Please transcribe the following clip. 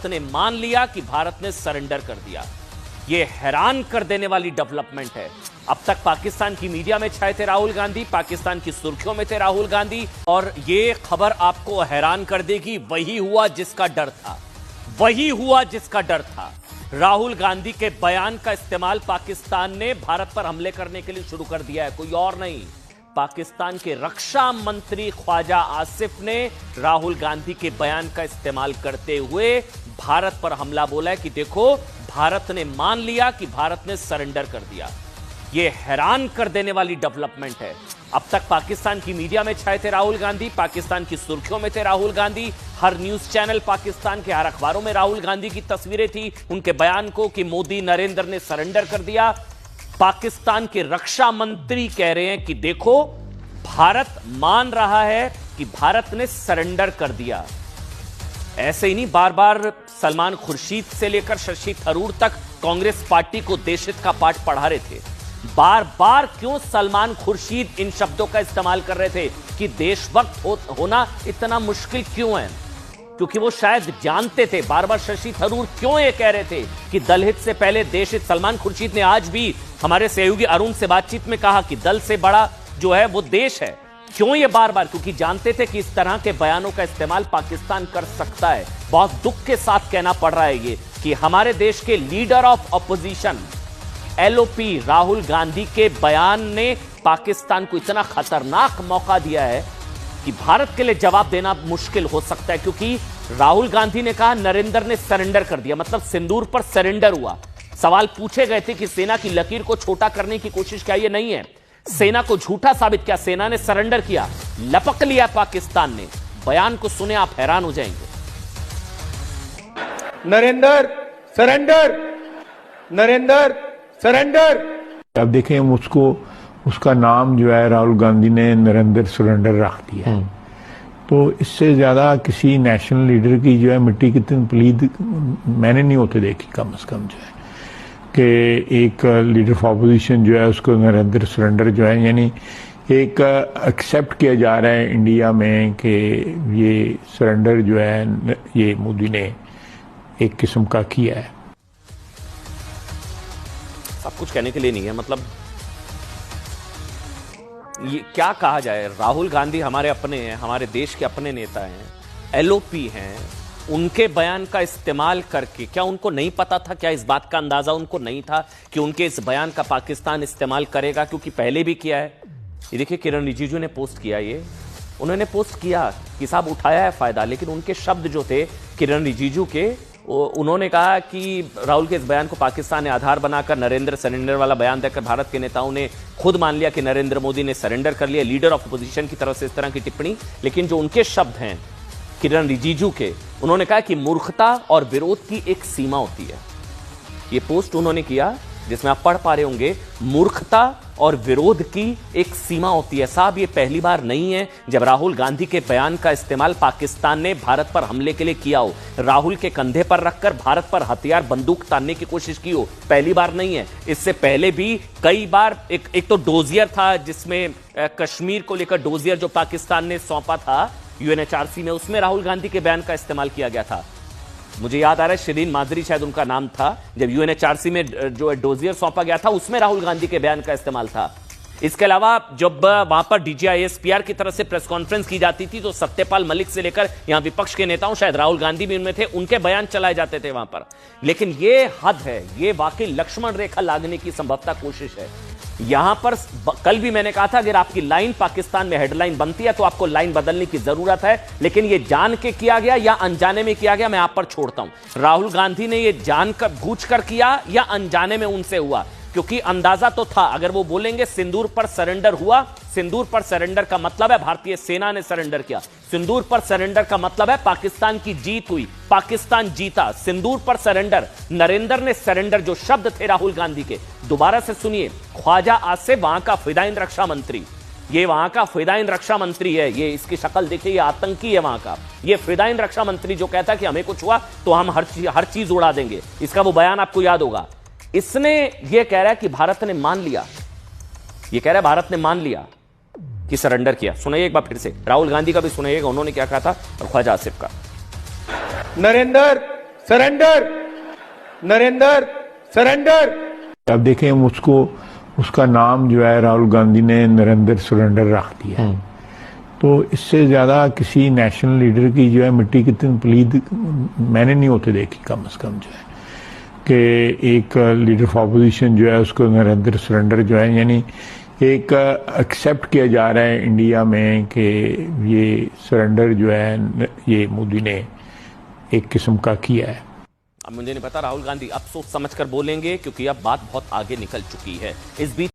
ने मान लिया कि भारत ने सरेंडर कर दिया। यह हैरान कर देने वाली डेवलपमेंट है। अब तक पाकिस्तान की मीडिया में छाए थे राहुल गांधी, पाकिस्तान की सुर्खियों में थे राहुल गांधी, और यह खबर आपको हैरान कर देगी। वही हुआ जिसका डर था, वही हुआ जिसका डर था। राहुल गांधी के बयान का इस्तेमाल पाकिस्तान ने भारत पर हमले करने के लिए शुरू कर दिया है, कोई और नहीं। पाकिस्तान के रक्षा मंत्री ख्वाजा आसिफ ने राहुल गांधी के बयान का इस्तेमाल करते हुए भारत पर हमला बोला है कि देखो, भारत ने मान लिया कि भारत ने सरेंडर कर दिया। यह हैरान कर देने वाली डेवलपमेंट है। अब तक पाकिस्तान की मीडिया में छाए थे राहुल गांधी, पाकिस्तान की सुर्खियों में थे राहुल गांधी, हर न्यूज चैनल पाकिस्तान के हर अखबारों में राहुल गांधी की तस्वीरें थी, उनके बयान को कि मोदी नरेंद्र ने सरेंडर कर दिया। पाकिस्तान के रक्षा मंत्री कह रहे हैं कि देखो, भारत मान रहा है कि भारत ने सरेंडर कर दिया। ऐसे ही नहीं, बार बार सलमान खुर्शीद से लेकर शशि थरूर तक कांग्रेस पार्टी को देशहित का पाठ पढ़ा रहे थे। बार बार क्यों सलमान खुर्शीद इन शब्दों का इस्तेमाल कर रहे थे कि देशभक्त होना इतना मुश्किल क्यों है? क्योंकि वो शायद जानते थे। बार बार शशि थरूर क्यों ये कह रहे थे कि दलहित से पहले देशहित? सलमान खुर्शीद ने आज भी हमारे सहयोगी अरुण से बातचीत में कहा कि दल से बड़ा जो है वो देश है। क्यों ये बार बार? क्योंकि जानते थे कि इस तरह के बयानों का इस्तेमाल पाकिस्तान कर सकता है। बहुत दुख के साथ कहना पड़ रहा है ये कि हमारे देश के leader of opposition LOP Rahul Gandhi के बयान ने पाकिस्तान को इतना खतरनाक मौका दिया है कि भारत के लिए जवाब देना मुश्किल हो सकता है। क्योंकि राहुल गांधी ने कहा नरेंद्र ने सरेंडर कर दिया, मतलब सिंदूर पर सरेंडर हुआ। सवाल पूछे गए थे कि सेना की लकीर को छोटा करने की कोशिश क्या? ये नहीं है, सेना को झूठा साबित किया, सेना ने सरेंडर किया, लपक लिया पाकिस्तान ने। बयान को सुने, आप हैरान हो जाएंगे। Narendra surrender, Narendra surrender. अब देखें, उसका नाम जो है राहुल गांधी ने नरेंद्र सरेंडर रख दिया है। तो इससे ज्यादा किसी नेशनल लीडर की जो है मिट्टी की तनपलीद मैंने नहीं होते देखी, कम से कम जो है कि एक लीडर ऑफ ऑपोजिशन जो है उसको नरेंद्र सरेंडर जो है, यानी एक एक्सेप्ट किया जा रहा है इंडिया में कि ये सरेंडर जो है ये मोदी ने एक किस्म का किया है। सब कुछ कहने के लिए नहीं है, मतलब ये क्या कहा जाए। राहुल गांधी हमारे अपने हैं, हमारे देश के अपने नेता हैं, एलओपी हैं। उनके बयान का इस्तेमाल करके क्या उनको नहीं पता था? क्या इस बात का अंदाजा उनको नहीं था कि उनके इस बयान का पाकिस्तान इस्तेमाल करेगा? क्योंकि पहले भी किया है। ये देखिए, किरण रिजिजू ने पोस्ट किया, ये उन्होंने पोस्ट किया कि साहब उठाया है फायदा, लेकिन उनके शब्द जो थे किरण रिजिजू के, उन्होंने कहा कि राहुल के इस बयान को पाकिस्तान ने आधार बनाकर नरेंद्र सरेंडर वाला बयान देकर भारत के नेताओं ने खुद मान लिया कि नरेंद्र मोदी ने सरेंडर कर लिया। लीडर ऑफ अपोजिशन की तरफ से इस तरह की टिप्पणी। लेकिन जो उनके शब्द हैं किरण रिजिजू के, उन्होंने कहा कि मूर्खता और विरोध की एक सीमा होती है। ये पोस्ट उन्होंने किया जिसमें आप पढ़ पा रहे होंगे, मूर्खता और विरोध की एक सीमा होती है। साहब, ये पहली बार नहीं है जब राहुल गांधी के बयान का इस्तेमाल पाकिस्तान ने भारत पर हमले के लिए किया हो, राहुल के कंधे पर रखकर भारत पर हथियार बंदूक तानने की कोशिश की हो। पहली बार नहीं है, इससे पहले भी कई बार। एक तो डोजियर था जिसमें कश्मीर को लेकर डोजियर जो पाकिस्तान ने सौंपा था यूएनएचआरसी में, उसमें राहुल गांधी के बयान का इस्तेमाल किया गया था। मुझे याद आ रहा है, शिरीन मादरी शायद उनका नाम था। जब यूएनएचआरसी में जो डोजियर सौंपा गया था, उसमें राहुल गांधी के बयान का इस्तेमाल था। इसके अलावा जब वहां पर डीजीआईएसपीआर की तरफ से प्रेस कॉन्फ्रेंस की जाती थी, तो सत्यपाल मलिक से लेकर यहां विपक्ष के नेताओं, शायद राहुल गांधी भी उनमें थे, उनके बयान चलाए जाते थे वहां पर। लेकिन ये हद है, ये वाकई लक्ष्मण रेखा लागने की संभवतः कोशिश है यहां पर। कल भी मैंने कहा था, अगर आपकी लाइन पाकिस्तान में हेडलाइन बनती है तो आपको लाइन बदलने की जरूरत है। लेकिन यह जान के किया गया या अनजाने में किया गया, मैं आप पर छोड़ता हूं। राहुल गांधी ने यह जानकर बूझकर किया या अनजाने में उनसे हुआ? क्योंकि अंदाजा तो था, अगर वो बोलेंगे सिंदूर पर सरेंडर हुआ, सिंदूर पर सरेंडर का मतलब है भारतीय सेना ने सरेंडर किया। सिंदूर पर सरेंडर का मतलब है पाकिस्तान की जीत हुई, पाकिस्तान जीता। सिंदूर पर सरेंडर, नरेंद्र ने सरेंडर, जो शब्द थे राहुल गांधी के, दोबारा से सुनिए। ख्वाजा आसिफ वहां का फिदायिन रक्षा मंत्री, ये वहां का फिदायिन रक्षा मंत्री है, ये इसकी शक्ल देखिए, ये आतंकी है वहां का। ये फिदायिन रक्षा मंत्री जो कहता है कि हमें कुछ हुआ तो हम हर चीज उड़ा देंगे, इसका वो बयान आपको याद होगा। इसने ये कह रहा है कि भारत ने मान लिया, ये कह रहा है भारत ने मान लिया कि सरेंडर किया। सुनिए एक बार फिर से, राहुल गांधी का भी सुनिएगा, उन्होंने क्या कहा था, और ख्वाजा आसिफ का। Narendra surrender Narendra surrender. अब देखें उसको उसका नाम जो है राहुल गांधी ने नरेंद्र सरेंडर रख दिया है। तो इससे ज्यादा किसी नेशनल लीडर की जो है मिट्टी कितनी प्लीद मैंने नहीं होते देखी कम से कम जो है कि एक लीडर ऑफ अपोजिशन जो है उसको नरेंद्र सरेंडर जो है यानी एक एक्सेप्ट किया जा रहा है इंडिया में कि ये सरेंडर जो है ये मोदी ने एक किस्म का किया है। अब मुझे नहीं पता राहुल गांधी अब सोच समझ कर बोलेंगे क्योंकि अब बात बहुत आगे निकल चुकी है। इस बीच